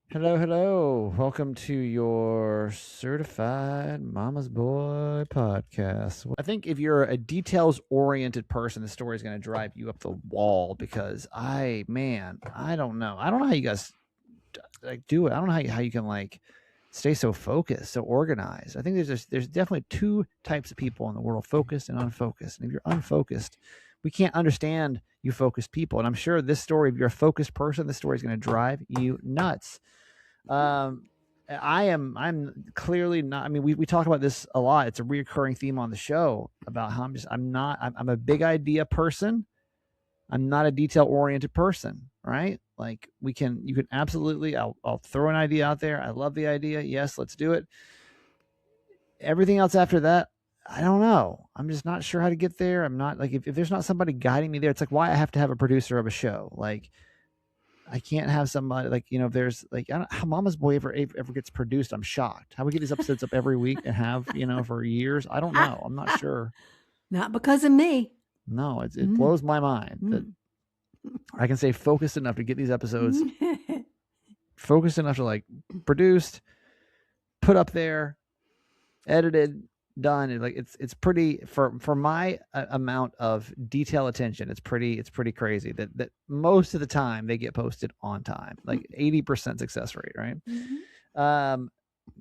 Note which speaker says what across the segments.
Speaker 1: Hello, hello. Welcome to your Certified Mama's Boy podcast. I think if you're a details oriented person, the story is going to drive you up the wall because I don't know. I don't know how you guys do it. I don't know how you can stay so focused, so organized. I think there's definitely two types of people in the world, focused and unfocused. And if you're unfocused, we can't understand you focused people. And I'm sure this story, if you're a focused person, this story is going to drive you nuts. Um, I'm clearly not. I mean, we talk about this a lot. It's a reoccurring theme on the show about how I'm a big idea person. I'm not a detail oriented person, right? Like you can absolutely, I'll throw an idea out there. I love the idea. Yes, let's do it. Everything else after that, I don't know. I'm just not sure how to get there. I'm not like, if there's not somebody guiding me there, it's like why I have to have a producer of a show. Like, I can't have somebody if there's I don't how Mama's Boy ever gets produced. I'm shocked. How we get these episodes up every week and have, for years. I don't know. I'm not sure.
Speaker 2: Not because of me.
Speaker 1: No, it blows my mind that I can stay focused enough to get these episodes focused enough to produced, put up there, edited, done. And it's pretty for my amount of detail attention. It's pretty crazy that most of the time they get posted on time, like 80% success rate, right?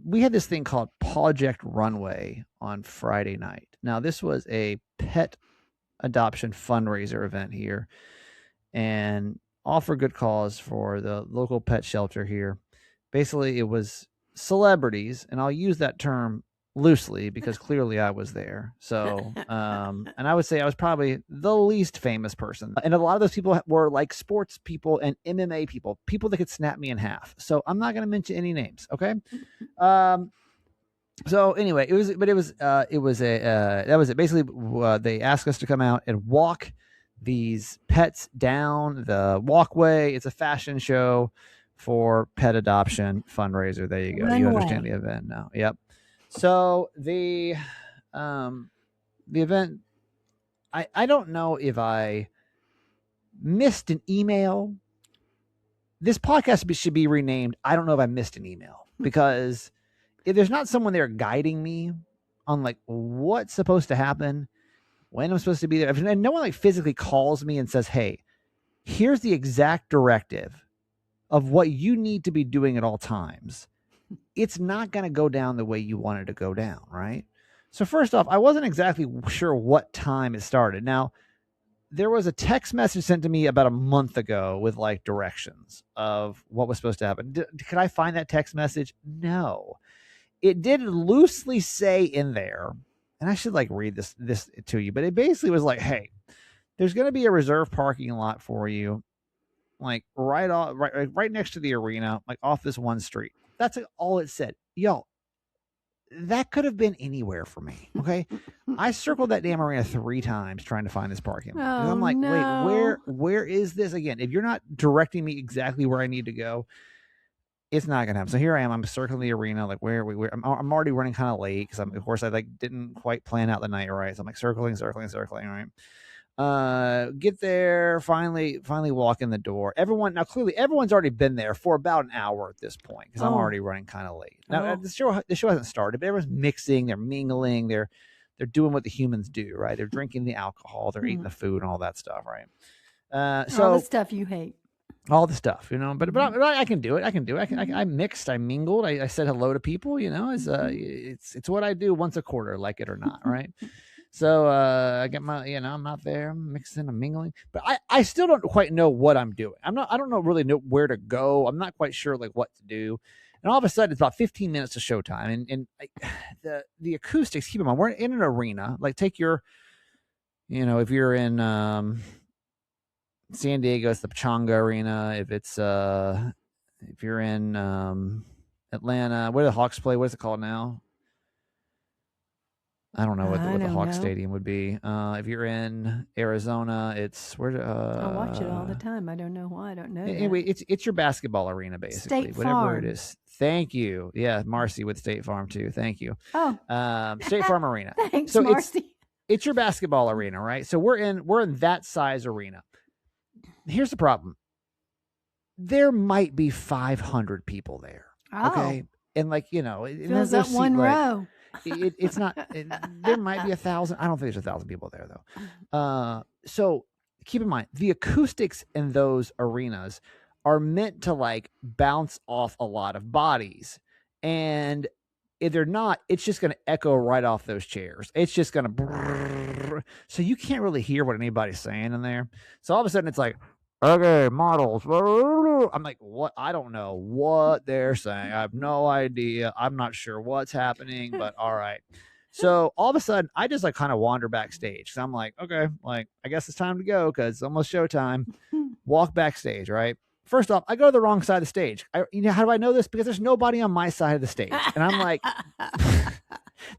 Speaker 1: We had this thing called Project Runway on Friday night. Now this was a pet adoption fundraiser event here, and all for good cause for the local pet shelter here. Basically, it was celebrities, and I'll use that term loosely because clearly I was there. So, and I would say I was probably the least famous person. And a lot of those people were like sports people and MMA people that could snap me in half. So I'm not going to mention any names. Okay. So anyway, that was it. Basically, they asked us to come out and walk these pets down the walkway. It's a fashion show for pet adoption fundraiser. There you go. You understand the event now. Yep. So the event, I don't know if I missed an email. This podcast should be renamed. I don't know if I missed an email because if there's not someone there guiding me on what's supposed to happen, when I'm supposed to be there, if no one physically calls me and says, hey, here's the exact directive of what you need to be doing at all times, it's not going to go down the way you want it to go down, right? So first off, I wasn't exactly sure what time it started. Now, there was a text message sent to me about a month ago with directions of what was supposed to happen. Could I find that text message? No. It did loosely say in there, and I should read this to you, but it basically was like, hey, there's going to be a reserved parking lot for you, right next to the arena, off this one street. That's all it said. Y'all, that could have been anywhere for me. Okay. I circled that damn arena 3 times trying to find this parking lot. I'm like,
Speaker 2: no.
Speaker 1: wait, where is this again? If you're not directing me exactly where I need to go, it's not gonna happen. So here I am. I'm circling the arena. Where I'm already running kind of late because of course I didn't quite plan out the night right. So I'm circling. Right. Get there. Finally walk in the door. Clearly everyone's already been there for about an hour at this point because I'm already running kind of late. Now the show hasn't started, but everyone's mixing. They're mingling. They're doing what the humans do. Right. They're drinking the alcohol. They're eating the food and all that stuff. Right. So
Speaker 2: all the stuff you hate.
Speaker 1: All the stuff, but I can do it. I mixed, I mingled, I said hello to people, it's what I do once a quarter, like it or not. Right. So, I get my, I'm out there, I'm mixing, I'm mingling, but I still don't quite know what I'm doing. I don't really know where to go. I'm not quite sure what to do. And all of a sudden it's about 15 minutes to showtime. And the acoustics, keep in mind, we're in an arena, take your, if you're in, San Diego, it's the Pechanga Arena. If you're in Atlanta, where do the Hawks play? What is it called now? I don't know what the Hawks Stadium would be. If you're in Arizona, it's where.
Speaker 2: I watch it all the time. I don't know why. I don't know.
Speaker 1: Anyway, it's your basketball arena basically.
Speaker 2: State
Speaker 1: whatever
Speaker 2: Farm.
Speaker 1: It is. Thank you. Yeah, Marcy with State Farm too. Thank you.
Speaker 2: Oh,
Speaker 1: State Farm Arena.
Speaker 2: Thanks,
Speaker 1: so
Speaker 2: Marcy.
Speaker 1: It's your basketball arena, right? So we're in that size arena. Here's the problem. there might be 500 people there.
Speaker 2: Oh.
Speaker 1: Okay. And like, you know,
Speaker 2: Fills up one row.
Speaker 1: It's not, there might be 1,000. I don't think there's 1,000 people there though. So keep in mind the acoustics in those arenas are meant to like bounce off a lot of bodies. And if they're not, it's just going to echo right off those chairs. It's just going to, so you can't really hear what anybody's saying in there. So all of a sudden it's like, okay, models. I'm like, what? I don't know what they're saying. I have no idea. I'm not sure what's happening, but all right. So all of a sudden, I just like kind of wander backstage. So I'm like, okay, like I guess it's time to go because it's almost showtime. Walk backstage, right? First off, I go to the wrong side of the stage. You know, how do I know this? Because there's nobody on my side of the stage, and I'm like,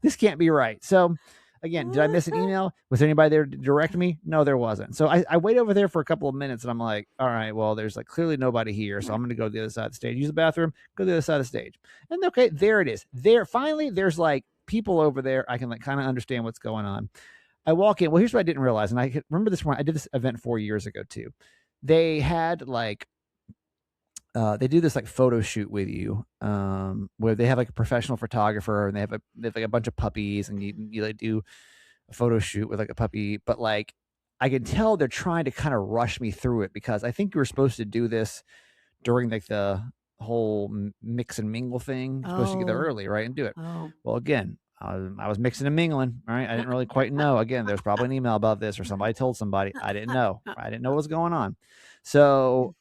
Speaker 1: this can't be right. So. Again, did I miss an email? Was there anybody there to direct me? No, there wasn't. So I wait over there for a couple of minutes and I'm like, all right, well, there's like clearly nobody here. So I'm going to go to the other side of the stage, use the bathroom, go to the other side of the stage. And okay, there it is. There, finally, there's like people over there. I can like kind of understand what's going on. I walk in. Well, here's what I didn't realize. And I remember this one. I did this event 4 years ago too. They had like, they do this like photo shoot with you, where they have like a professional photographer and they have like a bunch of puppies and you like do a photo shoot with like a puppy, but like I can tell they're trying to kind of rush me through it because I think you were supposed to do this during like the whole mix and mingle thing. You're supposed to get there early, right? And do it.
Speaker 2: Oh.
Speaker 1: Well, again, I was mixing and mingling, right? I didn't really quite know. Again, there's probably an email about this or somebody told somebody. I didn't know. I didn't know what was going on. So,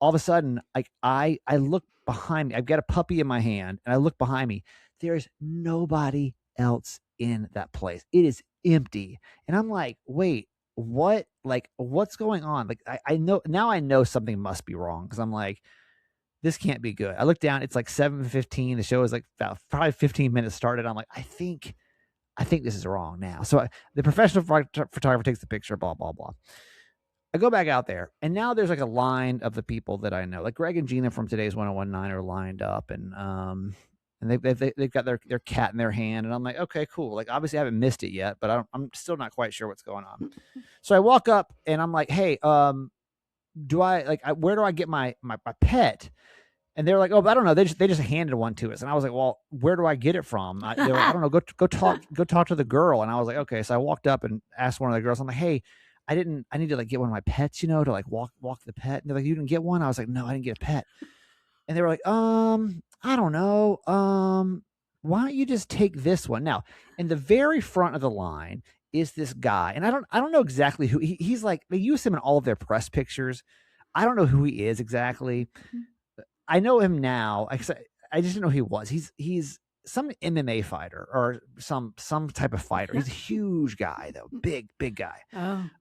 Speaker 1: all of a sudden, like I look behind me. I've got a puppy in my hand, and I look behind me. There's nobody else in that place. It is empty, and I'm like, wait, what? Like, what's going on? Like, I know now. I know something must be wrong because I'm like, this can't be good. I look down. It's like 7:15. The show is like about probably 15 minutes started. I'm like, I think this is wrong now. So the professional photographer takes the picture. Blah blah blah. I go back out there, and now there's like a line of the people that I know, like Greg and Gina from today's 1019 are lined up, and they've got their cat in their hand, and I'm like, okay, cool. Like obviously I haven't missed it yet, but I'm still not quite sure what's going on. So I walk up, and I'm like, hey, where do I get my pet? And they're like, oh, I don't know. They just handed one to us, and I was like, well, where do I get it from? They're like, I don't know. Go talk to the girl. And I was like, okay. So I walked up and asked one of the girls. I'm like, hey. I need to like get one of my pets, you know, to like walk the pet. And they're like, you didn't get one? I was like, no, I didn't get a pet. And they were like, I don't know. Why don't you just take this one? Now, in the very front of the line is this guy. And I don't know exactly who he's like. They use him in all of their press pictures. I don't know who he is exactly. I know him now. I just didn't know who he was. He's some MMA fighter or some type of fighter. He's a huge guy though, big guy.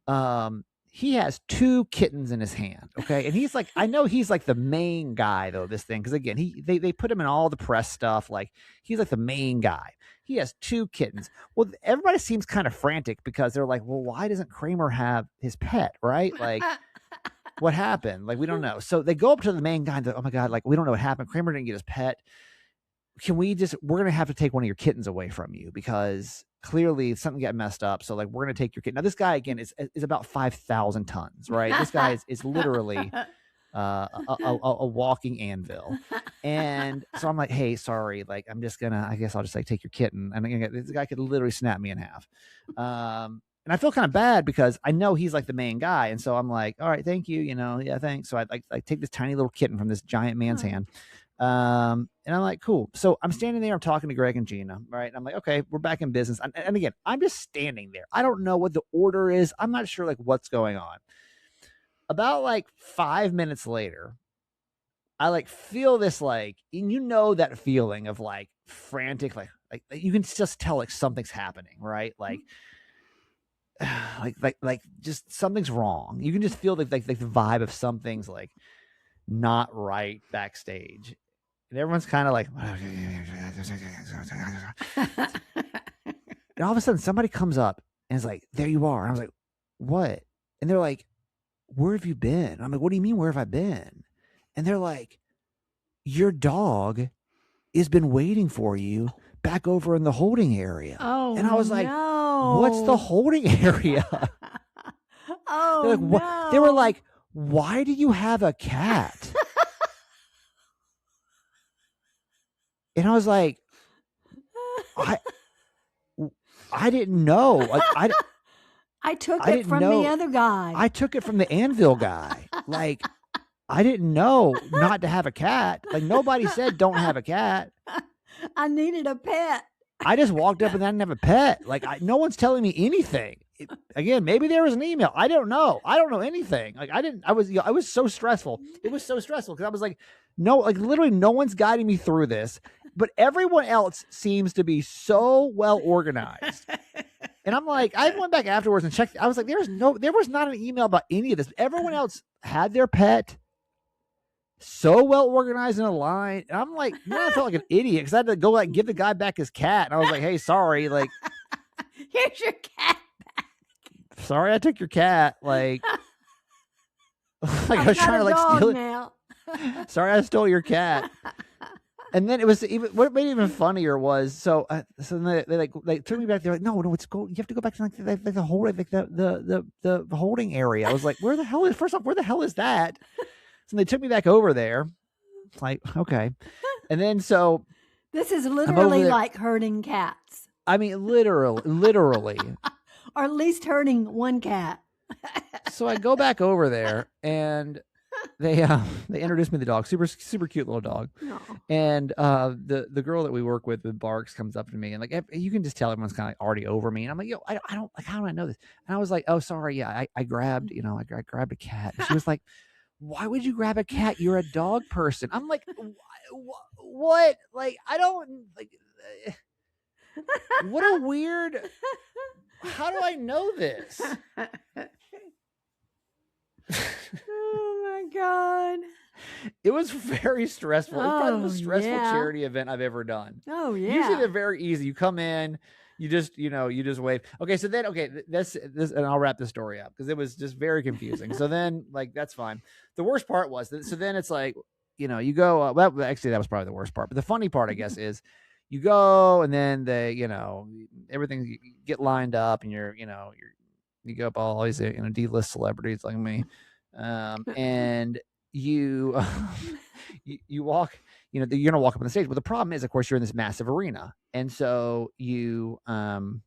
Speaker 2: Oh.
Speaker 1: He has 2 kittens in his hand. Okay, and he's like, I know he's like the main guy though. This thing, because again, they put him in all the press stuff. Like he's like the main guy. He has 2 kittens. Well, everybody seems kind of frantic because they're like, well, why doesn't Kramer have his pet? Right? Like. What happened? Like, we don't know. So they go up to the main guy and they're, oh my God, like, we don't know what happened. Kramer didn't get his pet. We're going to have to take one of your kittens away from you because clearly something got messed up. So like, we're going to take your kitten. Now this guy again is about 5,000 tons, right? This guy is literally a walking anvil. And so I'm like, hey, sorry. Like, I guess I'll just like take your kitten. And this guy could literally snap me in half. And I feel kind of bad because I know he's like the main guy. And so I'm like, all right, thank you. You know, yeah, thanks. So I take this tiny little kitten from this giant man's hand. And I'm like, cool. So I'm standing there, I'm talking to Greg and Gina, right? And I'm like, okay, we're back in business. And again, I'm just standing there. I don't know what the order is. I'm not sure like what's going on. About like 5 minutes later, I like feel this like, and you know that feeling of like frantic, like you can just tell like something's happening, right? Like just something's wrong. You can just feel like the vibe of something's like not right backstage. And everyone's kind of like, and all of a sudden somebody comes up and is like, there you are. And I was like, what? And they're like, where have you been? I'm like, what do you mean, where have I been? And they're like, your dog has been waiting for you back over in the holding area.
Speaker 2: Oh,
Speaker 1: and I was like,
Speaker 2: no.
Speaker 1: what's the holding area?
Speaker 2: Oh,
Speaker 1: like,
Speaker 2: no.
Speaker 1: They were like, why do you have a cat? And I was like, I didn't know. Like
Speaker 2: I took
Speaker 1: I
Speaker 2: it
Speaker 1: didn't
Speaker 2: from
Speaker 1: know.
Speaker 2: the other guy.
Speaker 1: I took it from the Anvil guy. Like, I didn't know not to have a cat. Like, nobody said don't have a cat.
Speaker 2: I needed a pet.
Speaker 1: I just walked up and I didn't have a pet. Like, no one's telling me anything. Again, maybe there was an email. I don't know. I don't know anything. Like, I was so stressful. It was so stressful because I was like, no, like literally no one's guiding me through this, but everyone else seems to be so well organized. And I'm like, I went back afterwards and checked. I was like, there was not an email about any of this. Everyone else had their pet so well organized in a line. And I'm like, man, I felt like an idiot because I had to go like give the guy back his cat. And I was like, hey, sorry. Like,
Speaker 2: here's your cat back.
Speaker 1: Sorry, I took your cat. Like I was trying to like steal it.
Speaker 2: Now.
Speaker 1: Sorry, I stole your cat. And then it was even what made it even funnier was so they took me back. They're like, no, it's go. You have to go back to like the whole like the holding area. I was like, where the hell is? First off, where the hell is that? So they took me back over there. Like, okay, and then so
Speaker 2: this is literally like herding cats.
Speaker 1: I mean, literally,
Speaker 2: or at least herding one cat.
Speaker 1: So I go back over there and they introduced me to the dog, super cute little dog.
Speaker 2: No.
Speaker 1: And the girl that we work with Barks comes up to me and like you can just tell everyone's kind of like already over me. And I'm like, yo, I don't like, how do I know this? And I was like, oh, sorry, yeah, I grabbed I grabbed a cat. And she was like, why would you grab a cat? You're a dog person. I'm like, what? Like I don't like. What a weird. How do I know this?
Speaker 2: Oh my God.
Speaker 1: It was very stressful. It's probably the most stressful
Speaker 2: yeah.
Speaker 1: charity event I've ever done.
Speaker 2: Oh yeah.
Speaker 1: Usually they're very easy. You come in, you just wave. Okay, so then this and I'll wrap the story up because it was just very confusing. So then like that's fine. The worst part was that so then it's like, you go well actually that was probably the worst part. But the funny part I guess is you go and then they, everything you get lined up and you go up all these D-list celebrities like me, and you you walk. You're gonna walk up on the stage. But the problem is, of course, you're in this massive arena, and so you're gonna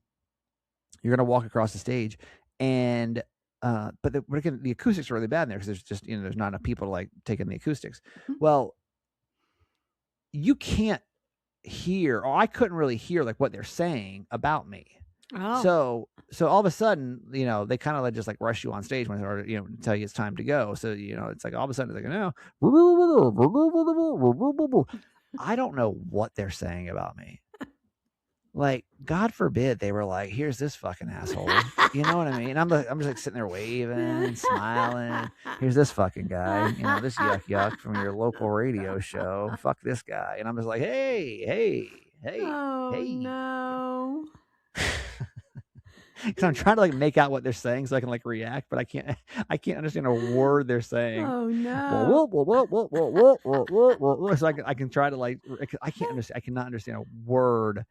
Speaker 1: walk across the stage, and but the acoustics are really bad in there because there's just there's not enough people to like take in the acoustics. Well, you can't hear, or I couldn't really hear like what they're saying about me.
Speaker 2: Oh.
Speaker 1: So all of a sudden, they kind of like just like rush you on stage when they tell you it's time to go. So, it's like all of a sudden it's like, no, I don't know what they're saying about me. Like, God forbid they were like, here's this fucking asshole. You know what I mean? I'm just like sitting there waving and smiling. Here's this fucking guy, this yuck from your local radio show. Fuck this guy. And I'm just like, hey.
Speaker 2: Oh,
Speaker 1: hey.
Speaker 2: no.
Speaker 1: Because I'm trying to like make out what they're saying so I can like react, but I can't understand a word they're saying.
Speaker 2: Oh no!
Speaker 1: So I can try to like I cannot understand a word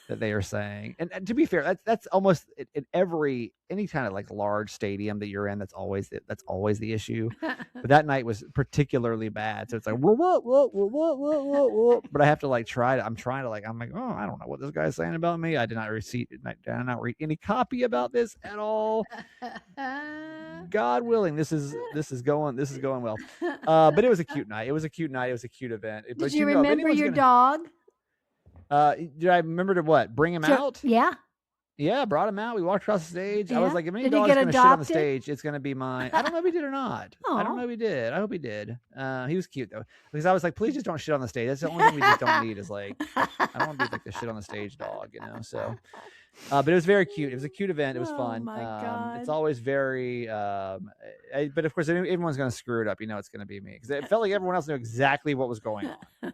Speaker 1: that they are saying. And to be fair, that's almost in any kind of like large stadium that you're in. That's always the issue. But that night was particularly bad. So it's like but I have to like I'm like, oh, I don't know what this guy's saying about me. I did not read any copy about this at all. God willing, this is going well. But it was a cute night. It was a cute event.
Speaker 2: Did you remember your dog?
Speaker 1: Did I remember to what? Bring him out?
Speaker 2: Yeah.
Speaker 1: Yeah, brought him out. We walked across the stage.
Speaker 2: Yeah.
Speaker 1: I was like, if any dog's going to shit on the stage, it's going to be mine. I don't know if he did or not. I don't know if he did. I hope he did. He was cute, though. Because I was like, please just don't shit on the stage. That's the only thing we just don't need is like, I don't want to be like the shit on the stage dog, So, but it was very cute. It was a cute event. It was fun.
Speaker 2: Oh, my God.
Speaker 1: It's always very, but of course, if everyone's going to screw it up, it's going to be me. Because it felt like everyone else knew exactly what was going on.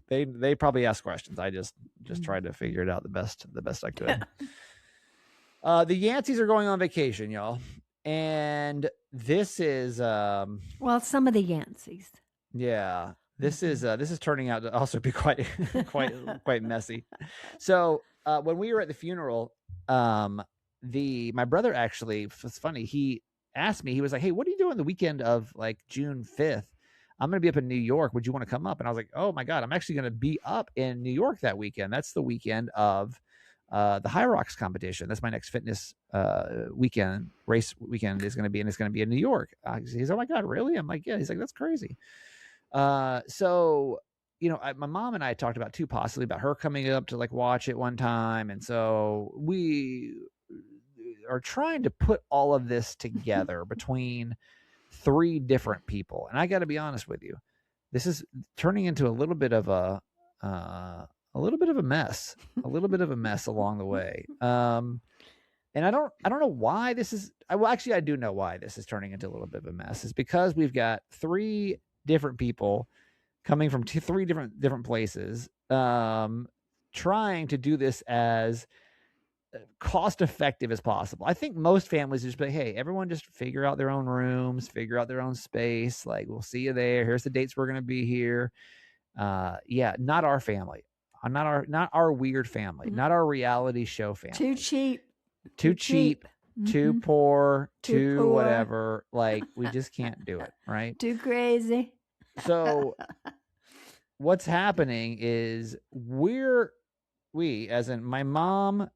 Speaker 1: They probably asked questions. I just tried to figure it out the best I could. The Yanceys are going on vacation, y'all, and this is
Speaker 2: well, some of the Yanceys.
Speaker 1: Yeah, this is turning out to also be quite messy. So when we were at the funeral, my brother actually, it's funny, he asked me, he was like, hey, what are you doing the weekend of like June 5th? I'm going to be up in New York. Would you want to come up? And I was like, oh my God, I'm actually going to be up in New York that weekend. That's the weekend of the High Rocks competition. That's my next fitness race weekend is going to be, and it's going to be in New York. He's, oh my God, really? I'm like, yeah. He's like, that's crazy. So, my mom and I talked about too, possibly about her coming up to like watch it one time. And so we are trying to put all of this together between 3 different people. And I got to be honest with you, this is turning into a little bit of a mess along the way. And I don't know why this is, actually, I do know why this is turning into a little bit of a mess. It's because we've got 3 different people coming from 3 different places, trying to do this as cost effective as possible. I think most families just be like, hey, everyone just figure out their own rooms, figure out their own space. Like, we'll see you there. Here's the dates we're going to be here. Not our family, not our weird family, not our reality show family.
Speaker 2: Too cheap,
Speaker 1: too poor, too whatever. Like, we just can't do it. Right.
Speaker 2: Too crazy.
Speaker 1: So what's happening is we, as in my mom,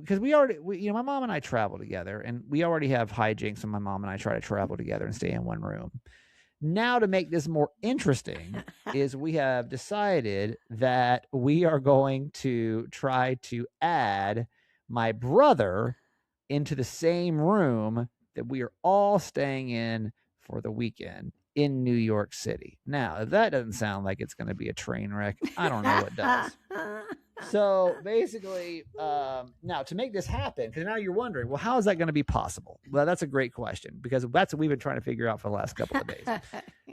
Speaker 1: because my mom and I travel together, and we already have hijinks when my mom and I try to travel together and stay in one room. Now, to make this more interesting, is we have decided that we are going to try to add my brother into the same room that we are all staying in for the weekend in New York City. Now, if that doesn't sound like it's going to be a train wreck, I don't know what does. So basically, now to make this happen, because now you're wondering, well, how is that going to be possible? Well, that's a great question, because that's what we've been trying to figure out for the last couple of days.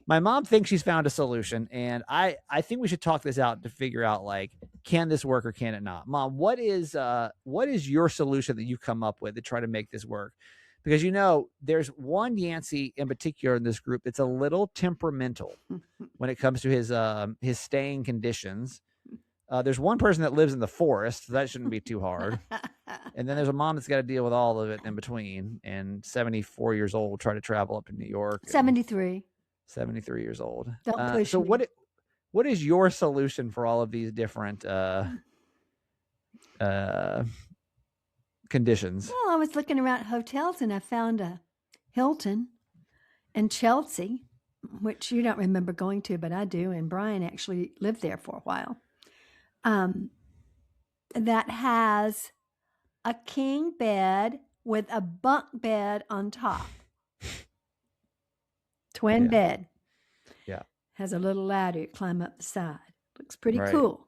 Speaker 1: My mom thinks she's found a solution, and I think we should talk this out to figure out, like, can this work or can it not? Mom, what is your solution that you've come up with to try to make this work? Because, there's one Yancey in particular in this group that's a little temperamental when it comes to his staying conditions. There's one person that lives in the forest, so that shouldn't be too hard. And then there's a mom that's got to deal with all of it in between, and 74 years old, try to travel up to New York.
Speaker 2: 73.
Speaker 1: 73 years old.
Speaker 2: Don't push
Speaker 1: so
Speaker 2: me.
Speaker 1: What is your solution for all of these different conditions?
Speaker 2: Well, I was looking around hotels, and I found a Hilton in Chelsea, which you don't remember going to, but I do. And Brian actually lived there for a while. That has a king bed with a bunk bed on top. Twin bed.
Speaker 1: Yeah.
Speaker 2: Has a little ladder you climb up the side. Looks pretty cool.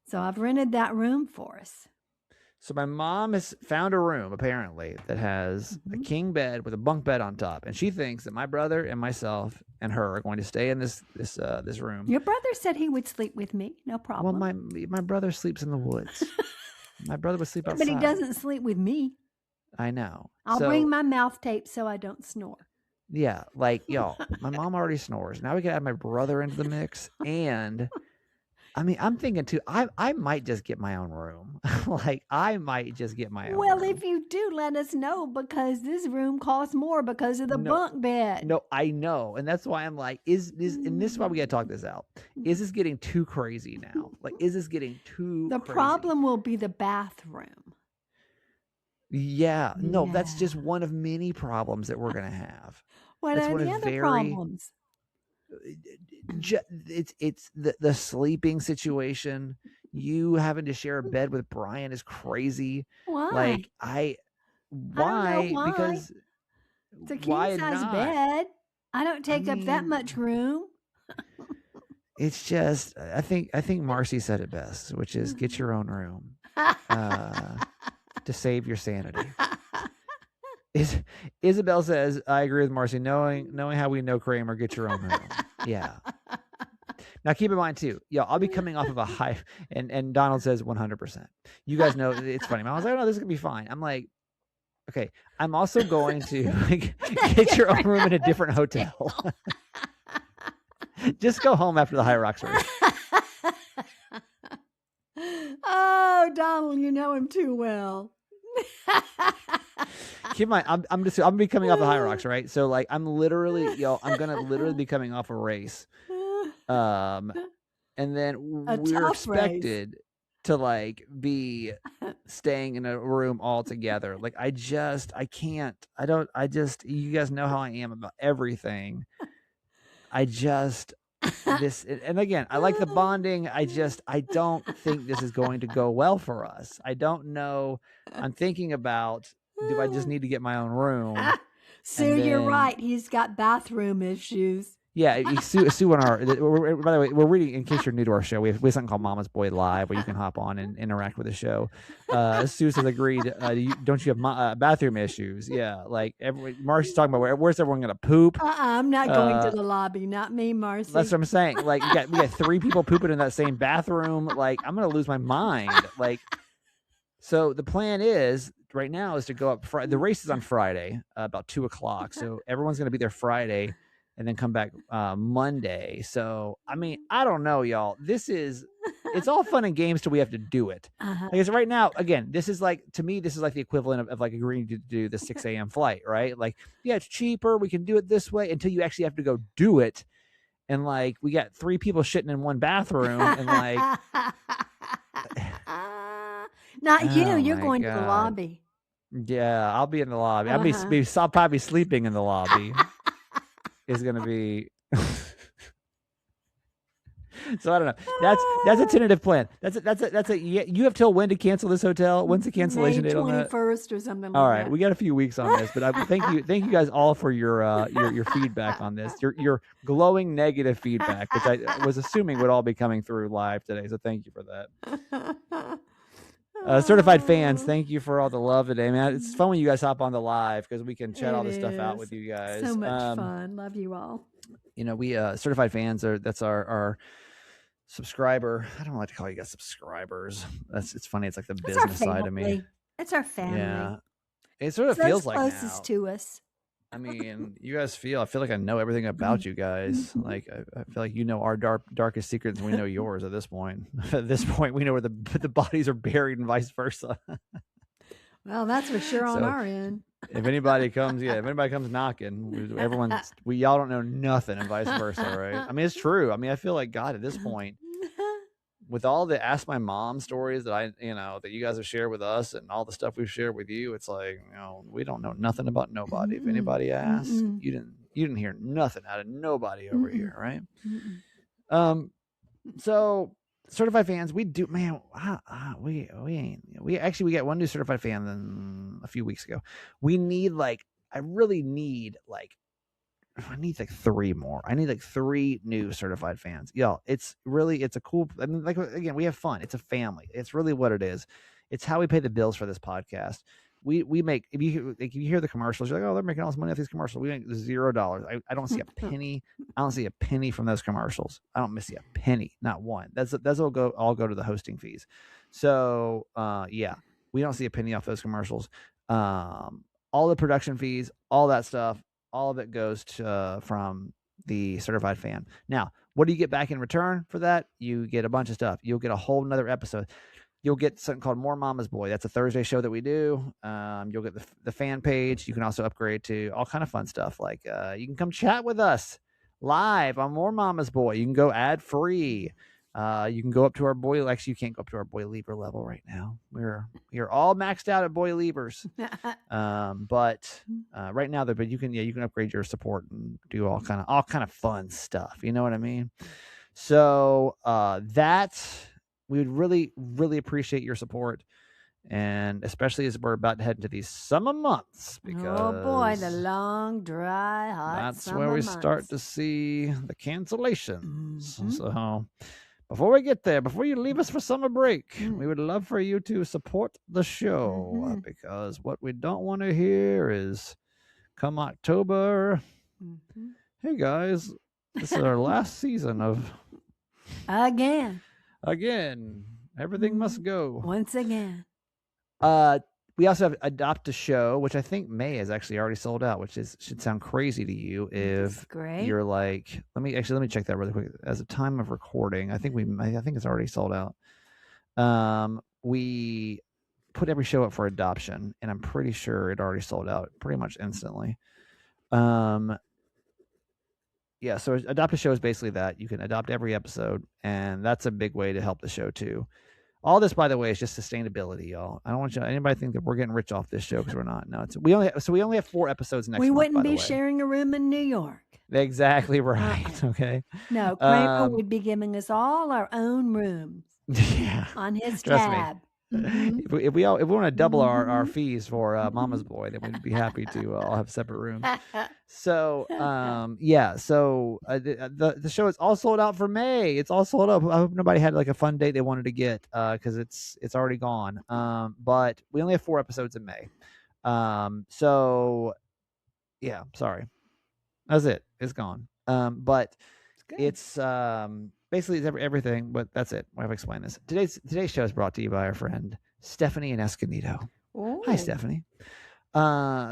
Speaker 2: So I've rented that room for us.
Speaker 1: So my mom has found a room, apparently, that has a king bed with a bunk bed on top, and she thinks that my brother and myself and her are going to stay in this room.
Speaker 2: Your brother said he would sleep with me, no problem.
Speaker 1: Well, my brother sleeps in the woods. My brother would sleep outside.
Speaker 2: But he doesn't sleep with me.
Speaker 1: I know.
Speaker 2: I'll bring my mouth tape so I don't snore.
Speaker 1: Yeah, like, y'all, my mom already snores. Now we can add my brother into the mix, and I mean, I'm thinking too, I might just get my own room. Like, I might just get my own room.
Speaker 2: Well, if you do, let us know, because this room costs more because of the bunk bed.
Speaker 1: No, I know. And that's why I'm like, and this is why we got to talk this out. Is this getting too crazy now? Like, is this getting too
Speaker 2: The
Speaker 1: crazy?
Speaker 2: problem will be the bathroom.
Speaker 1: Yeah. No, that's just one of many problems that we're going to have.
Speaker 2: What are the other problems?
Speaker 1: It's the sleeping situation. You having to share a bed with Brian is crazy.
Speaker 2: Why?
Speaker 1: Like,
Speaker 2: I don't know why.
Speaker 1: Because
Speaker 2: it's a king size bed. I don't take up that much room.
Speaker 1: It's just, I think Marcy said it best, which is get your own room to save your sanity. Isabel says, I agree with Marcy. Knowing how we know Kramer, get your own room. Yeah. Now keep in mind too, I'll be coming off of a high, and Donald says 100%. You guys know it's funny. I was like, oh no, this is gonna be fine. I'm like, okay, I'm also going to get your own room in a different hotel. Just go home after the High Rocks race.
Speaker 2: Oh, Donald, you know him too well.
Speaker 1: keep in mind, I'm gonna be coming off the High Rocks, right? So like I'm gonna literally be coming off a race. And then
Speaker 2: A
Speaker 1: we're
Speaker 2: tough race.
Speaker 1: expected to like be staying in a room all together. Like I can't. You guys know how I am about everything. And again, I like the bonding. I don't think this is going to go well for us. I don't know. I'm thinking about, do I just need to get my own room?
Speaker 2: Sue, you're right. He's got bathroom issues.
Speaker 1: Yeah, Sue on our. By the way, we're reading. In case you're new to our show, we have something called Mama's Boy Live, where you can hop on and interact with the show. Sue has agreed. Don't you have bathroom issues? Yeah, like Marcy's talking about where's everyone gonna poop?
Speaker 2: I'm not going to the lobby. Not me, Marcy.
Speaker 1: That's what I'm saying. Like we got 3 people pooping in that same bathroom. Like I'm gonna lose my mind. Like, so the plan is right now is to go up. The race is on Friday, about 2:00. So everyone's gonna be there Friday. And then come back Monday. So, I mean, I don't know, y'all. It's all fun and games till we have to do it. Because right now, again, this is like the equivalent of like agreeing to do the 6 a.m. flight, right? Like, yeah, it's cheaper. We can do it this way until you actually have to go do it. And like, we got 3 people shitting in one bathroom and like.
Speaker 2: Not you. You're going to the lobby.
Speaker 1: Yeah, I'll be in the lobby. I'll probably be sleeping in the lobby. Is going to be so I don't know. That's a tentative plan. You have till when to cancel this hotel? When's the cancellation date on that?
Speaker 2: 21st or something.
Speaker 1: All
Speaker 2: like
Speaker 1: right,
Speaker 2: that.
Speaker 1: we got a few weeks on this, but thank you guys all for your feedback on this. Your glowing negative feedback, which I was assuming would all be coming through live today. So thank you for that. Certified fans, thank you for all the love today, man. It's fun when you guys hop on the live because we can chat all this stuff out with you guys.
Speaker 2: So much fun. Love you all.
Speaker 1: We certified fans that's our subscriber. I don't like to call you guys subscribers. It's funny. It's like the business side of me.
Speaker 2: It's our family.
Speaker 1: Yeah, it sort of feels like
Speaker 2: closest
Speaker 1: now.
Speaker 2: to us.
Speaker 1: I mean, you guys I feel like I know everything about you guys. Like I feel like you know our darkest secrets, and we know yours at this point. At this point, we know where the bodies are buried, and vice versa.
Speaker 2: Well, that's for sure on our end.
Speaker 1: If anybody comes knocking, y'all don't know nothing, and vice versa, right? I mean, it's true. I mean, I feel like God at this point, with all the Ask My Mom stories that that you guys have shared with us and all the stuff we've shared with you, it's like, we don't know nothing about nobody. If anybody asks, you didn't hear nothing out of nobody over here, right? So certified fans, we do, man. We got one new certified fan a few weeks ago. We need I need 3 more. I need 3 new certified fans. Y'all, it's a cool, I mean, again, we have fun. It's a family. It's really what it is. It's how we pay the bills for this podcast. We make, if you hear the commercials, you're like, oh, they're making all this money off these commercials. We make $0. I don't see a penny. I don't see a penny from those commercials. I don't miss a penny, not one. That's all go to the hosting fees. So yeah, we don't see a penny off those commercials. All the production fees, all that stuff, all of it goes from the certified fan. Now, what do you get back in return for that? You get a bunch of stuff. You'll get a whole nother episode. You'll get something called More Mama's Boy. That's a Thursday show that we do. You'll get the fan page. You can also upgrade to all kind of fun stuff. Like you can come chat with us live on More Mama's Boy. You can go ad free. You can go up to our boy. Actually, you can't go up to our boy lever level right now. We're all maxed out at boy levers. But right now, but you can upgrade your support and do all kind of fun stuff. You know what I mean? So that we would really, really appreciate your support, and especially as we're about to head into these summer months. Because
Speaker 2: oh boy, the long, dry, hot.
Speaker 1: That's where we start to see the cancellations. So. Before we get there, before you leave us for summer break, we would love for you to support the show because what we don't want to hear is come October, hey guys, this is our last season of
Speaker 2: Again,
Speaker 1: everything must go.
Speaker 2: Once again.
Speaker 1: We also have Adopt a Show, which I think May is actually already sold out, which should sound crazy to you if you're like, let me check that really quick. As a time of recording, I think it's already sold out. We put every show up for adoption, and I'm pretty sure it already sold out pretty much instantly. Yeah, so adopt a show is basically that. You can adopt every episode, and that's a big way to help the show too. All this, by the way, is just sustainability, y'all. I don't want anybody to think that we're getting rich off this show because we're not. No, we only have 4 episodes next month.
Speaker 2: We wouldn't
Speaker 1: by the
Speaker 2: be
Speaker 1: way.
Speaker 2: sharing a room in New York.
Speaker 1: Exactly right. Okay.
Speaker 2: No, Kramer would be giving us all our own rooms.
Speaker 1: Yeah.
Speaker 2: On his
Speaker 1: Trust
Speaker 2: tab.
Speaker 1: me. If we want to double our fees for Mama's Boy, then we'd be happy to all have separate rooms. So yeah, so the show is all sold out for May. It's all sold out. I hope nobody had like a fun date they wanted to get because it's already gone. But we only have 4 episodes in May. So yeah, sorry, that's it. It's gone. But it's basically it's everything, but that's it. I have to explain this. Today's show is brought to you by our friend Stephanie in Escondido.
Speaker 2: Ooh.
Speaker 1: Hi, Stephanie.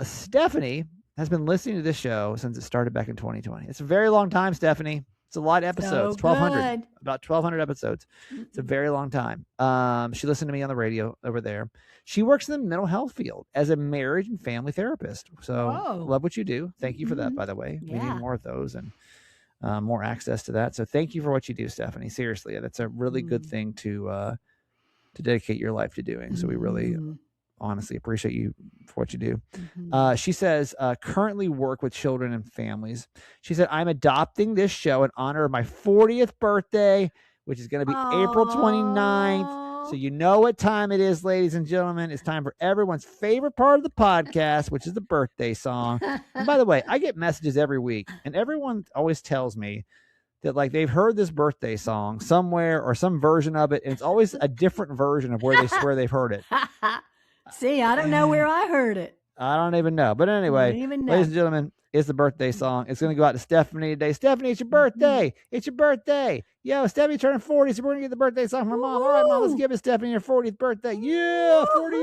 Speaker 1: Stephanie has been listening to this show since it started back in 2020. It's a very long time, Stephanie. It's a lot of episodes, 1,200, about 1,200 episodes. It's a very long time. She listened to me on the radio over there. She works in the mental health field as a marriage and family therapist. So love what you do. Thank you for that, by the way. We need more of those and more access to that. So thank you for what you do, Stephanie. Seriously, that's a really good thing to dedicate your life to doing. So we really honestly appreciate you for what you do. She says, currently work with children and families. She said, I'm adopting this show in honor of my 40th birthday, which is going to be April 29th. So you know what time it is, ladies and gentlemen. It's time for everyone's favorite part of the podcast, which is the birthday song. And by the way, I get messages every week, and everyone always tells me that like they've heard this birthday song somewhere or some version of it, and it's always a different version of where they swear they've heard it.
Speaker 2: See, I don't know where I heard it.
Speaker 1: I don't even know. But anyway, ladies and gentlemen, it's the birthday song. It's going to go out to Stephanie today. Stephanie, it's your birthday. It's your birthday. Yo, Stephanie turning 40, so we're going to get the birthday song from her mom. All right, Mom, let's give it Stephanie your 40th birthday. Yeah, 40.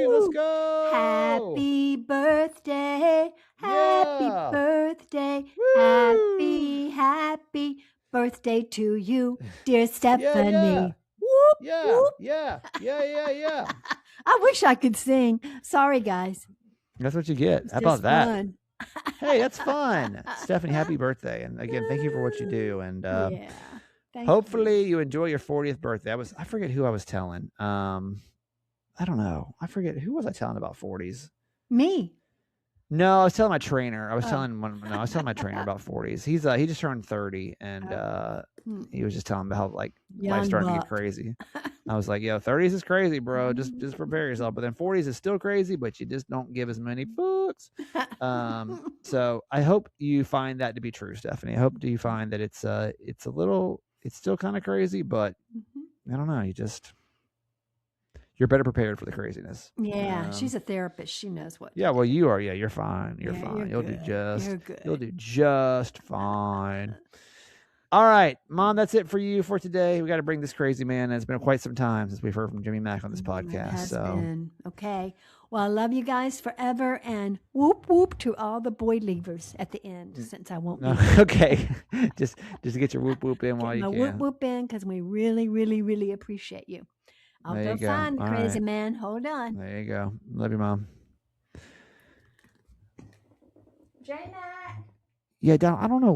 Speaker 1: Let's go.
Speaker 2: Happy birthday. Happy birthday.
Speaker 1: Woo.
Speaker 2: Happy birthday to you, dear Stephanie.
Speaker 1: Yeah.
Speaker 2: I wish I could sing. Sorry, guys.
Speaker 1: That's what you get.
Speaker 2: It's
Speaker 1: How about that?
Speaker 2: Fun.
Speaker 1: Hey, that's fun. Stephanie, happy birthday. And again, thank you for what you do. And hopefully you enjoy your 40th birthday. I forget who I was telling. I don't know. I forget. Who was I telling about 40s?
Speaker 2: Me.
Speaker 1: No, I was telling my trainer. I was telling my trainer about 40s. He just turned 30, and he was just telling me how like life's starting to get crazy. I was like, yo, 30s is crazy, bro. Just prepare yourself. But then 40s is still crazy, but you just don't give as many fucks. So I hope you find that to be true, Stephanie. I hope you find that it's still kind of crazy, but I don't know. You're better prepared for the craziness.
Speaker 2: Yeah, she's a therapist. She knows what.
Speaker 1: Yeah, well, you are. Yeah, you're fine. You're fine. You'll do just fine. All right, Mom, that's it for you for today. We got to bring this crazy man. It's been quite some time since we've heard from Jimmy Mack on this podcast.
Speaker 2: It has been. Okay. Well, I love you guys forever, and whoop whoop to all the boy leavers at the end, since I won't.
Speaker 1: Okay, just to get your whoop whoop in while you can.
Speaker 2: Whoop whoop in, because we really, really, really appreciate you. I'll go find the crazy man. Hold on.
Speaker 1: There you go. Love you, Mom.
Speaker 2: J-Mac.
Speaker 1: Yeah, Don, I don't know.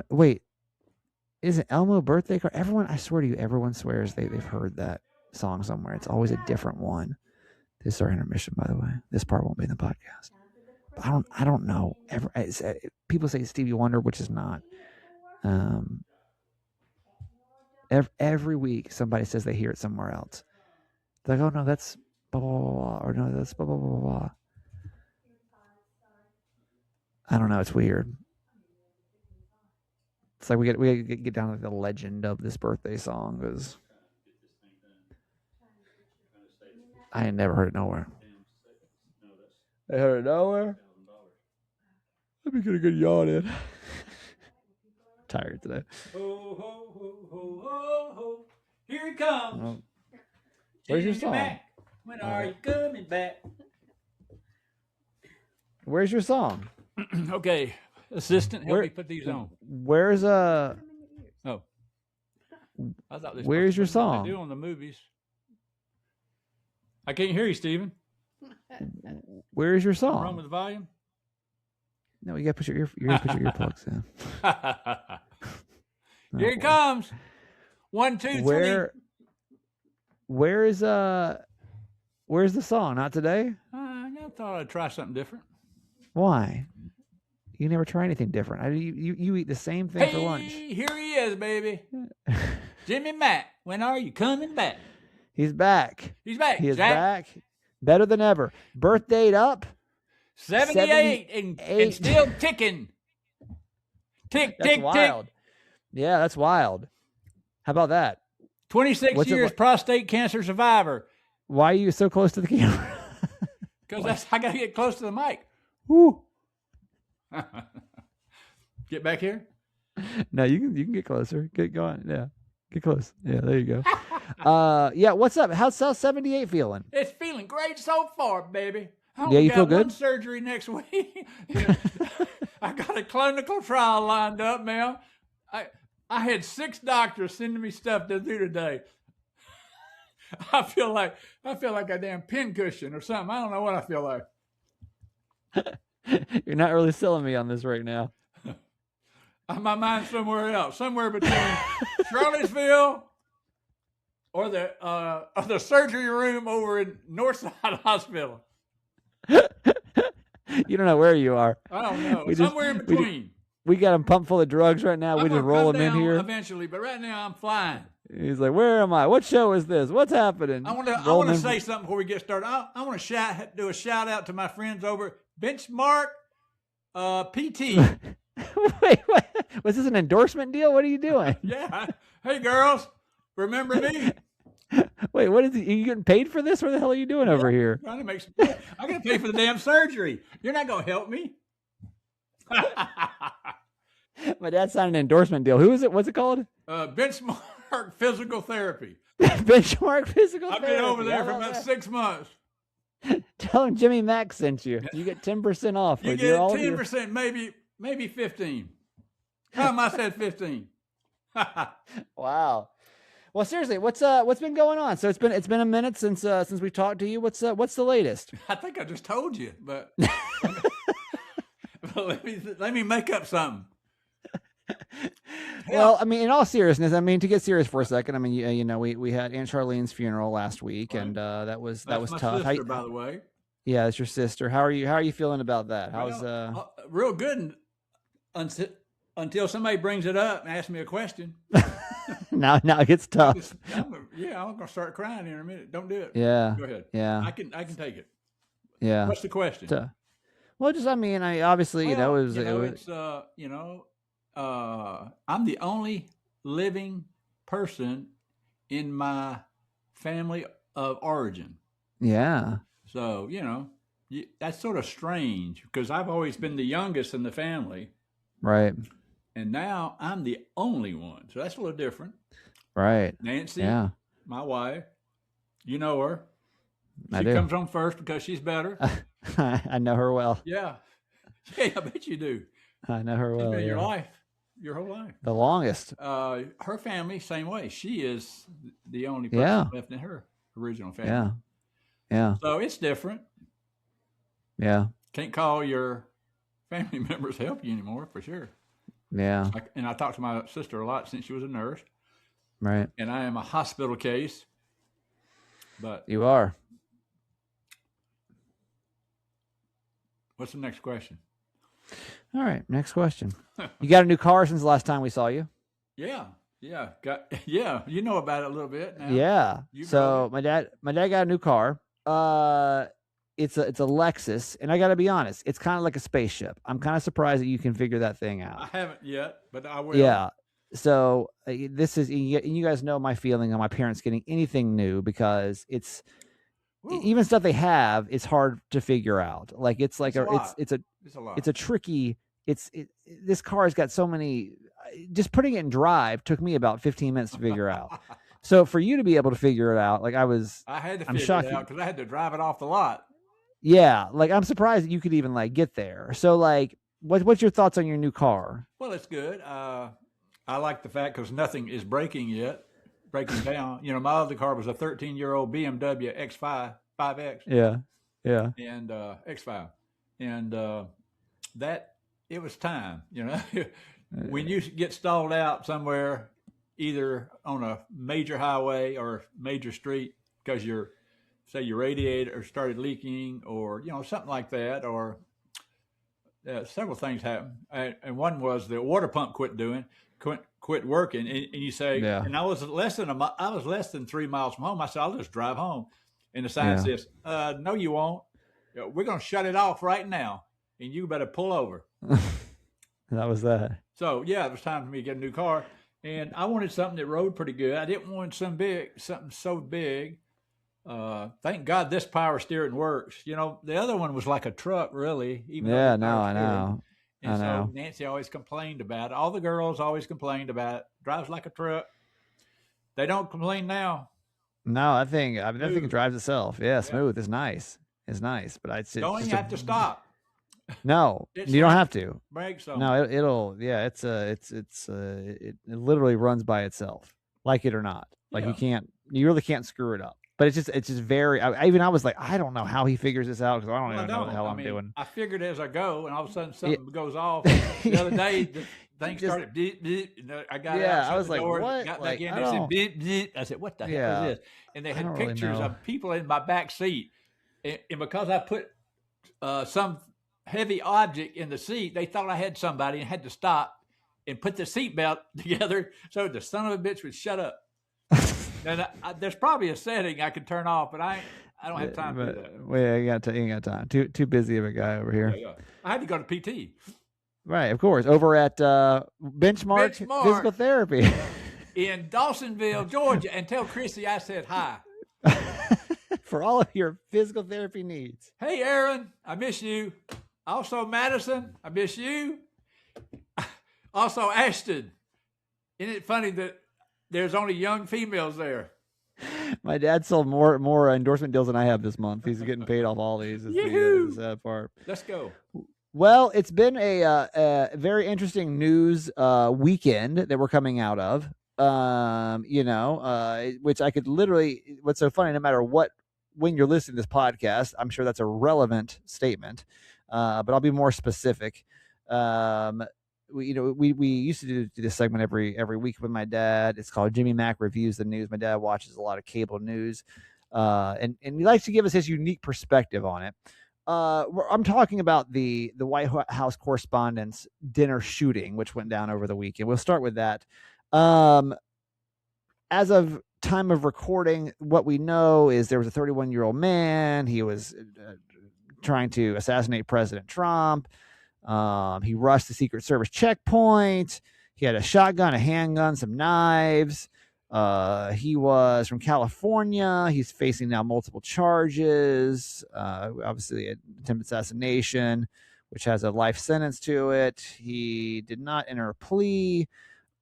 Speaker 1: Wait. Is it Elmo birthday card? Everyone, I swear to you, everyone swears they've heard that song somewhere. It's always a different one. This is our intermission, by the way. This part won't be in the podcast. But I don't know. People say Stevie Wonder, which is not. Every week, somebody says they hear it somewhere else. They're like, oh no, that's blah blah blah, blah, or no, that's blah blah blah blah. I don't know. It's weird. It's like we get down to the legend of this birthday song because I ain't never heard it nowhere. I heard it nowhere. Let me get a good yawn in. Tired today.
Speaker 3: Ho ho ho ho ho ho! Here he comes.
Speaker 1: Oh. Where's your song?
Speaker 3: Mack, when are you coming back?
Speaker 1: Where's your song?
Speaker 3: Okay, assistant, help me put these on.
Speaker 1: Where's
Speaker 3: Oh, I thought this
Speaker 1: Where's your
Speaker 3: was what
Speaker 1: song?
Speaker 3: they do on the movies. I can't hear you, Steven.
Speaker 1: Where is your
Speaker 3: Wrong
Speaker 1: song?
Speaker 3: with the volume?
Speaker 1: No, you got to put your earplugs in.
Speaker 3: Here it comes. 1, 2, 3.
Speaker 1: Where's the song? Not today?
Speaker 3: I thought I'd try something different.
Speaker 1: Why? You never try anything different. You eat the same thing for lunch.
Speaker 3: Here he is, baby. Jimmy Mack, when are you coming back?
Speaker 1: He's back.
Speaker 3: He's back.
Speaker 1: He is
Speaker 3: Jack.
Speaker 1: back. Better than ever. Birth date up.
Speaker 3: 78 and still ticking. Tick,
Speaker 1: That's
Speaker 3: tick,
Speaker 1: wild.
Speaker 3: tick.
Speaker 1: Yeah, that's wild. How about that?
Speaker 3: 26
Speaker 1: What's it
Speaker 3: years
Speaker 1: like-
Speaker 3: prostate cancer survivor.
Speaker 1: Why are you so close to the camera?
Speaker 3: Because I got to get close to the mic.
Speaker 1: Woo.
Speaker 3: Get back here.
Speaker 1: No, you can get closer. Get going. Yeah. Get close. Yeah, there you go. Yeah, what's up? How's South 78 feeling?
Speaker 3: It's feeling great so far, baby. I
Speaker 1: Yeah,
Speaker 3: only
Speaker 1: you
Speaker 3: got
Speaker 1: feel good?
Speaker 3: one surgery next week. I got a clinical trial lined up now. I had 6 doctors sending me stuff to do today. I feel like a damn pincushion or something. I don't know what I feel like.
Speaker 1: You're not really selling me on this right now.
Speaker 3: My mind's somewhere else, somewhere between Charlottesville or the surgery room over in Northside Hospital.
Speaker 1: You don't know where you are.
Speaker 3: I don't know.
Speaker 1: We just-
Speaker 3: Somewhere in
Speaker 1: we just-
Speaker 3: between.
Speaker 1: We got him pumped full of drugs right now.
Speaker 3: I'm
Speaker 1: We just
Speaker 3: gonna
Speaker 1: roll
Speaker 3: come
Speaker 1: him in
Speaker 3: down
Speaker 1: here.
Speaker 3: eventually, but right now I'm flying.
Speaker 1: He's like, "Where am I? What show is this? What's happening?"
Speaker 3: I want
Speaker 1: Roll
Speaker 3: to
Speaker 1: him in-
Speaker 3: say something before we get started. I want to do a shout out to my friends over Benchmark PT.
Speaker 1: Wait, was this an endorsement deal? What are you doing?
Speaker 3: Yeah. Hey girls, remember me?
Speaker 1: Wait, what is it? Are you getting paid for this? What the hell are you doing over here?
Speaker 3: Trying to make some. I got to pay for the damn surgery. You're not gonna help me.
Speaker 1: My dad signed an endorsement deal. Who is it? What's it called?
Speaker 3: Benchmark Physical Therapy.
Speaker 1: Benchmark Physical
Speaker 3: I've
Speaker 1: Therapy.
Speaker 3: been over there
Speaker 1: I
Speaker 3: for
Speaker 1: love
Speaker 3: about
Speaker 1: that.
Speaker 3: 6 months.
Speaker 1: Tell him Jimmy Mack sent you. You get 10% off.
Speaker 3: You
Speaker 1: with
Speaker 3: get
Speaker 1: all of your-
Speaker 3: 10%, maybe 15. How am I said 15?
Speaker 1: Wow. Well, seriously, what's been going on? So it's been a minute since we talked to you. What's the latest?
Speaker 3: I think I just told you, but let me make up something.
Speaker 1: Well, I mean, in all seriousness, I mean, to get serious for a second, I mean, you know, we had Aunt Charlene's funeral last week,
Speaker 3: Right.
Speaker 1: and that was
Speaker 3: That's
Speaker 1: tough.
Speaker 3: my
Speaker 1: How-
Speaker 3: sister, by the way.
Speaker 1: yeah, it's your sister. How are you feeling about that? How's
Speaker 3: Well, real good until somebody brings it up and asks me a question.
Speaker 1: now it gets tough.
Speaker 3: I'm gonna start crying in a minute. Don't do it.
Speaker 1: Yeah.
Speaker 3: Go ahead.
Speaker 1: Yeah.
Speaker 3: I can take it.
Speaker 1: Yeah.
Speaker 3: What's the question?
Speaker 1: Well, just I mean, obviously, you know,
Speaker 3: Well,
Speaker 1: it was,
Speaker 3: it's I'm the only living person in my family of origin.
Speaker 1: yeah.
Speaker 3: So, that's sort of strange because I've always been the youngest in the family.
Speaker 1: Right.
Speaker 3: And now I'm the only one. So that's a little different.
Speaker 1: Right.
Speaker 3: Nancy,
Speaker 1: Yeah.
Speaker 3: my wife, you know her.
Speaker 1: I
Speaker 3: She
Speaker 1: do.
Speaker 3: comes on first because she's better.
Speaker 1: I know her well.
Speaker 3: Yeah. Yeah, I bet you do.
Speaker 1: I know her
Speaker 3: She's
Speaker 1: well.
Speaker 3: been your
Speaker 1: Yeah.
Speaker 3: life, your whole life.
Speaker 1: The longest.
Speaker 3: Her family, same way. She is the only person
Speaker 1: Yeah.
Speaker 3: left in her original family.
Speaker 1: Yeah. Yeah.
Speaker 3: So it's different.
Speaker 1: Yeah.
Speaker 3: Can't call your family members to help you anymore, for sure.
Speaker 1: Yeah.
Speaker 3: And I talked to my sister a lot since she was a nurse,
Speaker 1: Right.
Speaker 3: and I am a hospital case. But
Speaker 1: You are.
Speaker 3: what's the next question?
Speaker 1: All right. Next question. You got a new car since the last time we saw you?
Speaker 3: Yeah, you know about it a little bit now.
Speaker 1: Yeah.
Speaker 3: You
Speaker 1: So my dad got a new car. It's a Lexus, and I got to be honest, it's kind of like a spaceship. I'm kind of surprised that you can figure that thing
Speaker 3: I
Speaker 1: out.
Speaker 3: haven't yet, but I will.
Speaker 1: Yeah. So this is, and you guys know my feeling on my parents getting anything new because it's
Speaker 3: Woo,
Speaker 1: even stuff they have. It's hard to figure out. Like it's like
Speaker 3: It's a lot.
Speaker 1: it's
Speaker 3: it's a lot.
Speaker 1: a tricky. This car has got so many. Just putting it in drive took me about 15 minutes to figure out. So for you to be able to figure it out, like I
Speaker 3: had to
Speaker 1: I'm
Speaker 3: figure
Speaker 1: shocked
Speaker 3: it
Speaker 1: you-
Speaker 3: out because I had to drive it off the lot.
Speaker 1: yeah, like I'm surprised that you could even like get there. So like, what's your thoughts on your new car?
Speaker 3: Well, it's good. I like the fact because nothing is breaking down. My other car was a 13-year-old BMW X5. 5X.
Speaker 1: Yeah. Yeah.
Speaker 3: And X5. And that, it was time, you know. When you get stalled out somewhere, either on a major highway or major street, because your radiator started leaking, or something like that, or several things happened, and one was the water pump quit working, and you say,
Speaker 1: Yeah.
Speaker 3: and I was less than 3 miles from home. I said, I'll just drive home, and the sign says, no, you won't. We're going to shut it off right now, and you better pull over.
Speaker 1: That was that.
Speaker 3: So yeah, it was time for me to get a new car, and I wanted something that rode pretty good. I didn't want something so big. Thank God this power steering works. The other one was like a truck, really. Even
Speaker 1: Yeah, no, I know.
Speaker 3: And so Nancy always complained about it. All the girls always complained about it. Drives like a truck. They don't complain now.
Speaker 1: No, I think it drives itself. Yeah, smooth. It's nice. It's nice, but
Speaker 3: don't even have to stop.
Speaker 1: No, you don't have to.
Speaker 3: Brakes on.
Speaker 1: No, it'll. Yeah, it literally runs by itself, like it or not. Like you really can't screw it up. But it's just very. I was like, I don't know how he figures this out, because I don't even know what the hell I'm doing.
Speaker 3: I figured as I go, and all of a sudden something goes off. The other day, the thing started. Beep, beep, I got out.
Speaker 1: I was like,
Speaker 3: door,
Speaker 1: what?
Speaker 3: Got
Speaker 1: like,
Speaker 3: back in. They said beep, beep. I said, what the hell is this? And they had pictures of people in my back seat, and because I put some heavy object in the seat, they thought I had somebody and had to stop and put the seatbelt together so the son of a bitch would shut up. And there's probably a setting I could turn off, but I don't have time to do that.
Speaker 1: Well, you ain't got time. Too busy of a guy over here.
Speaker 3: Yeah. I had to go to PT.
Speaker 1: Right, of course. Over at Benchmark Physical Therapy
Speaker 3: in Dawsonville, Georgia, and tell Chrissy I said hi.
Speaker 1: For all of your physical therapy needs.
Speaker 3: Hey, Aaron, I miss you. Also, Madison, I miss you. Also, Ashton. Isn't it funny that there's only young females there?
Speaker 1: My dad sold more endorsement deals than I have this month. He's getting paid off all these. Is the sad part.
Speaker 3: Let's go.
Speaker 1: Well, it's been a very interesting news weekend that we're coming out of. Which I could literally. What's so funny? No matter when you're listening to this podcast, I'm sure that's a relevant statement. But I'll be more specific. We used to do this segment every week with my dad. It's called Jimmy Mack Reviews the News. My dad watches a lot of cable news, and he likes to give us his unique perspective on it. I'm talking about the White House Correspondence dinner shooting, which went down over the weekend. We'll start with that. As of time of recording, what we know is there was a 31-year-old man. He was trying to assassinate President Trump. He rushed the Secret Service checkpoint. He had a shotgun, a handgun, some knives. He was from California. He's facing now multiple charges. Obviously, attempted assassination, which has a life sentence to it. He did not enter a plea.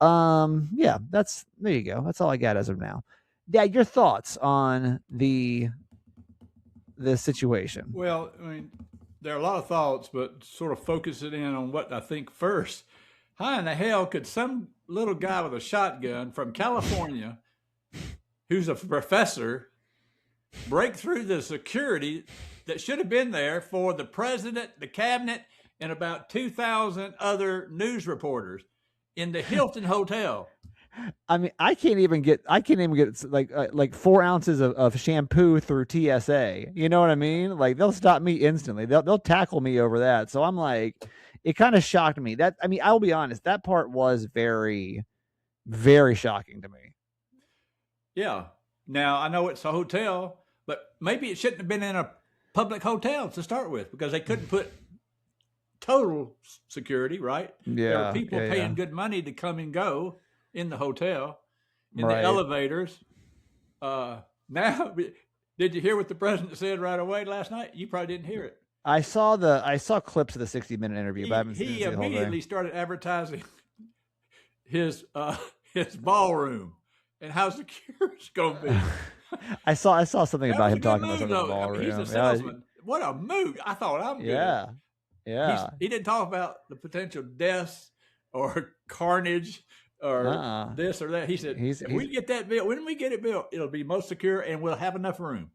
Speaker 1: There you go. That's all I got as of now. Dad, your thoughts on the situation?
Speaker 3: Well, I mean, there are a lot of thoughts, but sort of focus it in on what I think first. How in the hell could some little guy with a shotgun from California, who's a professor, break through the security that should have been there for the president, the cabinet, and about 2,000 other news reporters in the Hilton Hotel?
Speaker 1: I mean, I can't even get like 4 ounces of shampoo through TSA. You know what I mean? Like, they'll stop me instantly. They'll tackle me over that. So I'm like, it kind of shocked me. I will be honest, that part was very, very shocking to me.
Speaker 3: Yeah. Now, I know it's a hotel, but maybe it shouldn't have been in a public hotel to start with, because they couldn't put total security, right?
Speaker 1: Yeah.
Speaker 3: There were people paying good money to come and go in the hotel, in the elevators. Now, did you hear what the president said right away last night? You probably didn't hear it. I saw
Speaker 1: clips of the 60-minute interview, but I haven't seen
Speaker 3: he immediately started advertising his ballroom and how secure it's going to be.
Speaker 1: I saw something about him talking about something in the ballroom.
Speaker 3: He's a salesman. What a mood! I thought I'm good.
Speaker 1: Yeah.
Speaker 3: He didn't talk about the potential deaths or carnage or this or that. He said, when we get it built, it'll be most secure and we'll have enough room.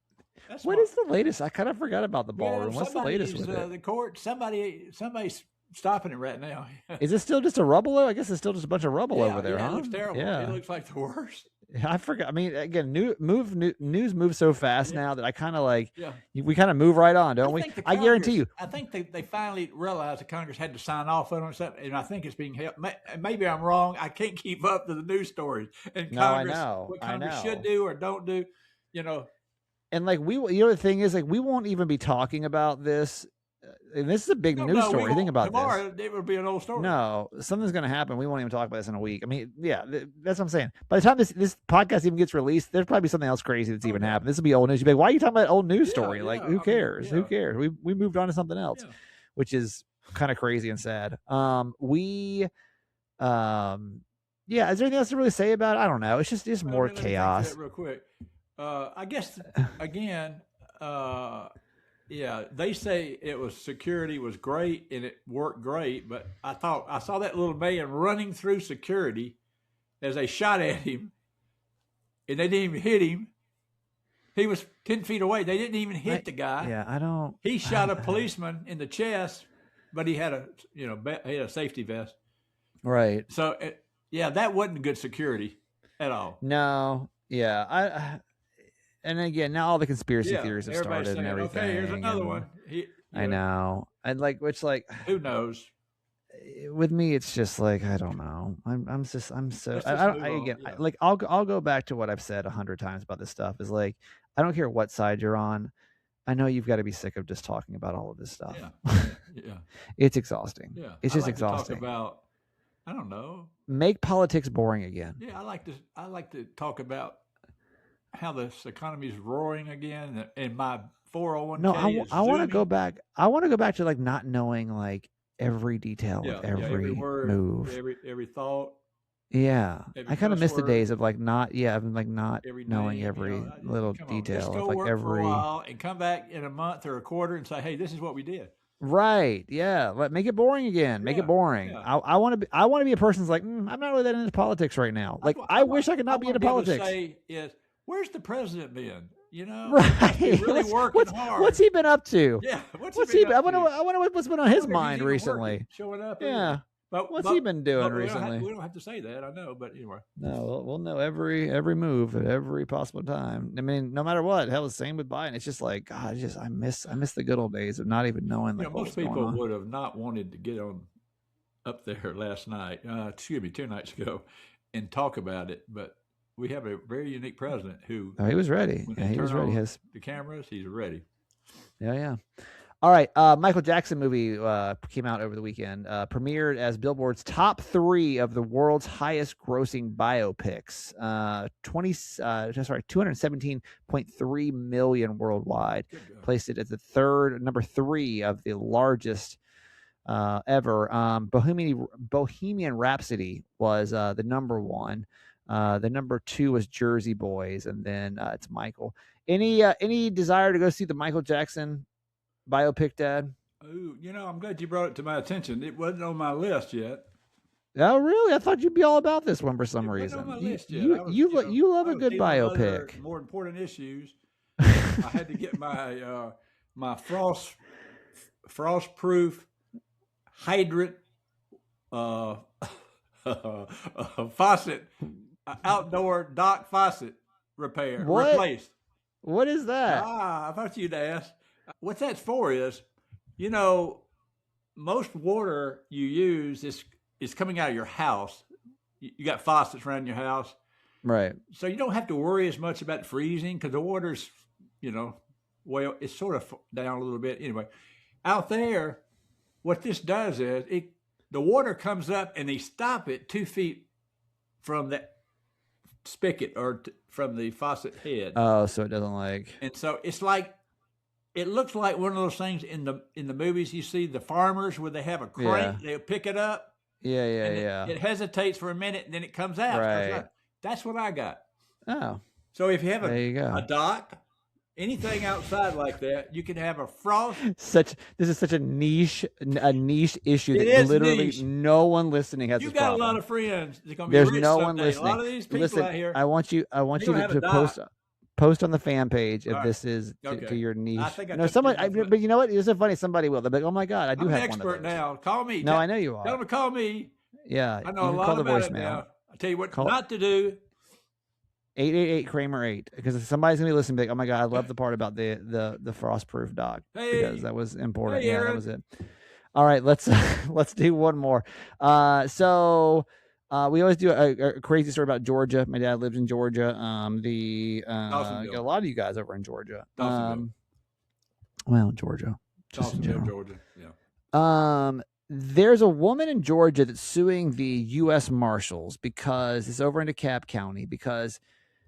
Speaker 3: That's
Speaker 1: What
Speaker 3: smart.
Speaker 1: is the latest? I kind of forgot about the ballroom. What's the latest
Speaker 3: somebody's,
Speaker 1: with it?
Speaker 3: The court. Somebody's stopping it right now.
Speaker 1: Is it still just a rubble? I guess it's still just a bunch of rubble over there,
Speaker 3: yeah,
Speaker 1: huh?
Speaker 3: It looks terrible.
Speaker 1: Yeah.
Speaker 3: It looks like the worst.
Speaker 1: I forgot. I mean, again, news moves so fast now that I kind of like.
Speaker 3: Yeah.
Speaker 1: We kind of move right on, don't we?
Speaker 3: think the
Speaker 1: I guarantee you.
Speaker 3: I think they finally realized the Congress had to sign off on something, and I think it's being held. Maybe I'm wrong. I can't keep up to the news stories and
Speaker 1: No, I
Speaker 3: Congress,
Speaker 1: know.
Speaker 3: what
Speaker 1: I
Speaker 3: Congress
Speaker 1: know.
Speaker 3: should do or don't do. You know,
Speaker 1: And like the thing is, like, we won't even be talking about this. And this is a big news story. Think about
Speaker 3: tomorrow,
Speaker 1: this.
Speaker 3: it will be an old story.
Speaker 1: No, something's going to happen. We won't even talk about this in a week. I mean, yeah, that's what I'm saying. By the time this podcast even gets released, there's probably something else crazy that's even happened. This will be old news. You'll be like, why are you talking about old news story? Like, who cares? Who cares? We moved on to something else, which is kind of crazy and sad. Yeah. Is there anything else to really say about it? I don't know. It's just more chaos.
Speaker 3: Real quick. I guess again, yeah, they say security was great and it worked great, but I saw that little man running through security as they shot at him, and they didn't even hit him. He was 10 feet away. They didn't even hit the guy.
Speaker 1: Yeah, I don't.
Speaker 3: He shot a policeman in the chest, but he had a safety vest.
Speaker 1: Right.
Speaker 3: So that wasn't good security at all.
Speaker 1: No. Yeah. And again, now all the conspiracy theories have started
Speaker 3: saying,
Speaker 1: and everything.
Speaker 3: Okay, here's another one.
Speaker 1: I know. And
Speaker 3: who knows?
Speaker 1: With me, it's just like, I don't know. I'll go back to what I've said 100 times about this stuff. Is like, I don't care what side you're on. I know you've got to be sick of just talking about all of this stuff.
Speaker 3: Yeah.
Speaker 1: It's exhausting.
Speaker 3: Yeah.
Speaker 1: It's just exhausting.
Speaker 3: To talk about, I don't know.
Speaker 1: Make politics boring again.
Speaker 3: Yeah, I like to talk about how this economy is roaring again, and my 401k.
Speaker 1: No, I want to go back. I want to go back to like not knowing like every detail of every
Speaker 3: word,
Speaker 1: move,
Speaker 3: every thought.
Speaker 1: Yeah, I kind of miss the days of not knowing every little detail of like every.
Speaker 3: For a while and come back in a month or a quarter and say, "Hey, this is what we did."
Speaker 1: Right. Yeah. Make it boring again. Make it boring. Yeah. I want to be a person who's like, I'm not really that into politics right now. Like, I wish I could not be into politics.
Speaker 3: Where's the president been? You know,
Speaker 1: right?
Speaker 3: He's really working hard.
Speaker 1: What's he been up to?
Speaker 3: Yeah,
Speaker 1: what's he been? I wonder what's been on his mind recently.
Speaker 3: Showing up.
Speaker 1: Yeah. What's he been doing recently?
Speaker 3: We don't have to say that. I know, but anyway.
Speaker 1: No, we'll know every move at every possible time. I mean, no matter what. Hell, the same with Biden. It's just like, God, I miss the good old days of not even knowing. Like,
Speaker 3: most people would have not wanted to get up there last night. 2 nights ago, and talk about it, but. We have a very unique president who.
Speaker 1: Oh, he was ready. Yeah, he was ready.
Speaker 3: The cameras, he's ready.
Speaker 1: Yeah. All right. Michael Jackson movie came out over the weekend. Premiered as Billboard's top 3 of the world's highest grossing biopics. 217.3 million worldwide. Placed it at the number 3 of the largest ever. Bohemian Rhapsody was the number 1. The number 2 was Jersey Boys, and then it's Michael. Any desire to go see the Michael Jackson biopic, Dad?
Speaker 3: Oh, I'm glad you brought it to my attention. It wasn't on my list yet.
Speaker 1: Oh, really? I thought you'd be all about this one for some reason.
Speaker 3: Wasn't on my list yet.
Speaker 1: You love a good biopic.
Speaker 3: More important issues. I had to get my my frost-proof hydrant faucet. Outdoor dock faucet replaced.
Speaker 1: What is that?
Speaker 3: I thought you'd ask. What that's for is, most water you use is coming out of your house. You got faucets around your house.
Speaker 1: Right.
Speaker 3: So you don't have to worry as much about freezing because the water's, it's sort of down a little bit. Anyway, out there, what this does is the water comes up and they stop it 2 feet from the spigot or from the faucet head.
Speaker 1: Oh, so it doesn't
Speaker 3: and so it's like it looks like one of those things in the movies you see the farmers where they have a crank, they pick it up.
Speaker 1: Yeah.
Speaker 3: It hesitates for a minute and then it comes out.
Speaker 1: Right.
Speaker 3: That's what I got.
Speaker 1: Oh.
Speaker 3: So if you have
Speaker 1: a
Speaker 3: dock, anything outside like that, you can have a frost.
Speaker 1: This is such a niche issue that literally
Speaker 3: niche.
Speaker 1: No one listening has.
Speaker 3: You
Speaker 1: this
Speaker 3: got
Speaker 1: problem.
Speaker 3: a lot of friends. There's
Speaker 1: no one listening.
Speaker 3: A lot of these people
Speaker 1: Listen,
Speaker 3: out here.
Speaker 1: I want you to post on the fan page if
Speaker 3: All right.
Speaker 1: this is to
Speaker 3: Okay.
Speaker 1: your niche.
Speaker 3: I think I
Speaker 1: no,
Speaker 3: took
Speaker 1: someone.
Speaker 3: enough of it.
Speaker 1: But you know what? It's so funny. Somebody will. They'll be like, "Oh my god, I do
Speaker 3: I'm
Speaker 1: have
Speaker 3: an
Speaker 1: one of
Speaker 3: expert
Speaker 1: those."
Speaker 3: now. Call me.
Speaker 1: No, I know you
Speaker 3: Tell
Speaker 1: are.
Speaker 3: them to call me.
Speaker 1: Yeah,
Speaker 3: I know a
Speaker 1: you can
Speaker 3: lot
Speaker 1: call the
Speaker 3: about it
Speaker 1: voicemail.
Speaker 3: now. I'll tell you what
Speaker 1: Call-
Speaker 3: not to do.
Speaker 1: 888 Kramer 8 because somebody's gonna be listening. Be like, oh my god, I love the part about the frost-proof dog because that was important.
Speaker 3: Hey,
Speaker 1: yeah, that
Speaker 3: Aaron.
Speaker 1: was it. All right, let's do one more. So we always do a crazy story about Georgia. My dad lives in Georgia.
Speaker 3: Dawsonville.
Speaker 1: Got a lot of you guys over in Georgia.
Speaker 3: Dawsonville.
Speaker 1: Well, Georgia, just in
Speaker 3: Dawsonville,
Speaker 1: general.
Speaker 3: Georgia. Yeah.
Speaker 1: There's a woman in Georgia that's suing the U.S. Marshals because it's over in DeKalb County because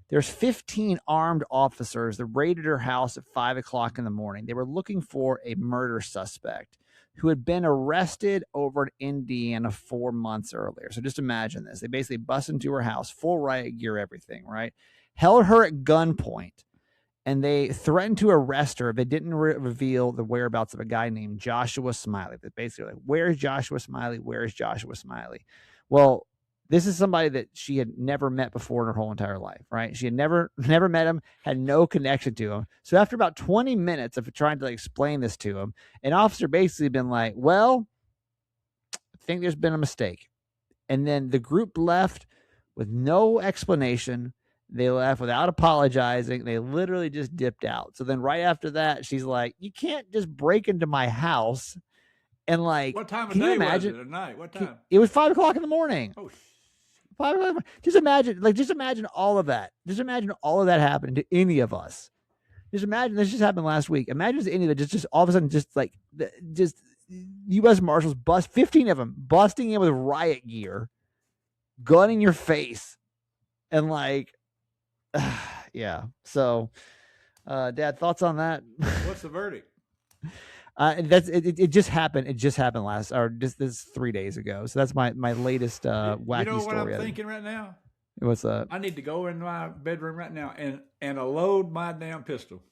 Speaker 1: there's 15 armed officers that raided her house at 5 o'clock in the morning. They were looking for a murder suspect who had been arrested over in Indiana 4 months earlier. So just imagine this. They basically bust into her house, full riot gear, everything, right? Held her at gunpoint, and they threatened to arrest her if they didn't reveal the whereabouts of a guy named Joshua Smiley. They're basically like, where's Joshua Smiley? Where's Joshua Smiley? Well, this is somebody that she had never met before in her whole entire life, right? She had never met him, had no connection to him. So after about 20 minutes of trying to explain this to him, an officer basically been like, well, I think there's been a mistake. And then the group left with no explanation. They left without apologizing. They literally just dipped out. So then right after that, she's like, you can't just break into my house. And
Speaker 3: What time of day was it? At night? What time?
Speaker 1: It was 5 o'clock in the morning.
Speaker 3: Oh,
Speaker 1: 5 o'clock. Just imagine all of that. Just imagine all of that happening to any of us. Just imagine this just happened last week. Imagine if any of it just all of a sudden just U.S. Marshals 15 of them busting in with riot gear, gun in your face, and yeah. So, Dad, thoughts on that?
Speaker 3: what's the verdict?
Speaker 1: It just happened. It just happened this 3 days ago. So that's my latest wacky
Speaker 3: You know what
Speaker 1: story.
Speaker 3: I'm thinking right now?
Speaker 1: What's that?
Speaker 3: I need to go in my bedroom right now and load my damn pistol.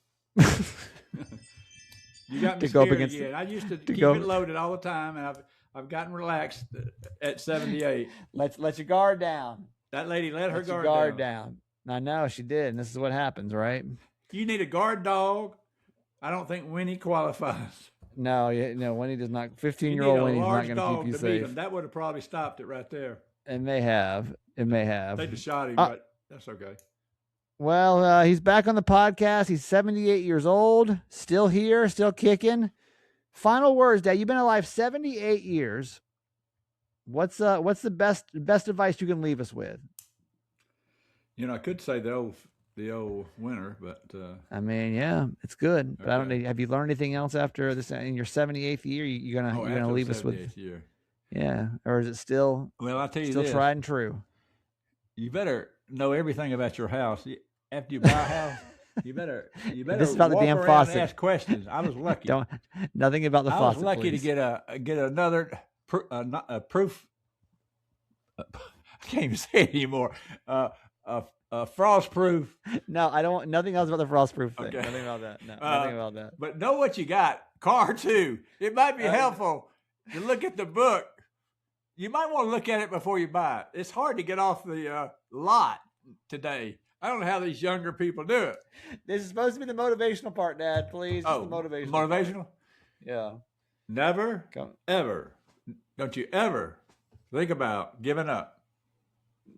Speaker 3: You got me
Speaker 1: To go up
Speaker 3: scared
Speaker 1: against
Speaker 3: again. I used to keep
Speaker 1: go-
Speaker 3: it loaded all the time, and I've gotten relaxed at 78.
Speaker 1: Let your guard down.
Speaker 3: That lady let her
Speaker 1: Let your
Speaker 3: guard
Speaker 1: guard
Speaker 3: down.
Speaker 1: down. I know she did, and this is what happens, right?
Speaker 3: You need a guard dog. I don't think Winnie qualifies.
Speaker 1: No, Winnie does not.
Speaker 3: You
Speaker 1: 15-year-old
Speaker 3: need a
Speaker 1: Winnie's not
Speaker 3: large
Speaker 1: going to
Speaker 3: dog
Speaker 1: keep you
Speaker 3: to beat
Speaker 1: safe.
Speaker 3: him. That would have probably stopped it right there.
Speaker 1: It may have.
Speaker 3: They just shot him, but that's okay.
Speaker 1: Well, he's back on the podcast. He's 78 years old, still here, still kicking. Final words, Dad. You've been alive 78 years. What's the best advice you can leave us with?
Speaker 3: I could say the old winner, but
Speaker 1: I mean, yeah, it's good. But I don't
Speaker 3: Okay.
Speaker 1: know. Have you learned anything else after this in your 78th year? You're gonna leave us with,
Speaker 3: 78th year.
Speaker 1: yeah, or is it still
Speaker 3: Well, I'll tell you
Speaker 1: still
Speaker 3: this.
Speaker 1: tried and true?
Speaker 3: You better know everything about your house. After you buy a house, you better
Speaker 1: This is about the
Speaker 3: walk
Speaker 1: damn
Speaker 3: around
Speaker 1: faucet.
Speaker 3: and ask questions. I was lucky.
Speaker 1: Nothing about the
Speaker 3: I
Speaker 1: faucet.
Speaker 3: was lucky
Speaker 1: please.
Speaker 3: to get another proof. I can't even say it anymore. Frost proof.
Speaker 1: No, I don't. Nothing else about the frost proof thing.
Speaker 3: Okay.
Speaker 1: Nothing about that. No, nothing about that.
Speaker 3: But know what you got. Car too. It might be helpful to look at the book. You might want to look at it before you buy it. It's hard to get off the lot today. I don't know how these younger people do it.
Speaker 1: This is supposed to be the motivational part, Dad. Please.
Speaker 3: Oh,
Speaker 1: the motivational.
Speaker 3: motivational?
Speaker 1: Part. Yeah.
Speaker 3: Never,
Speaker 1: Come.
Speaker 3: ever, don't you ever think about giving up.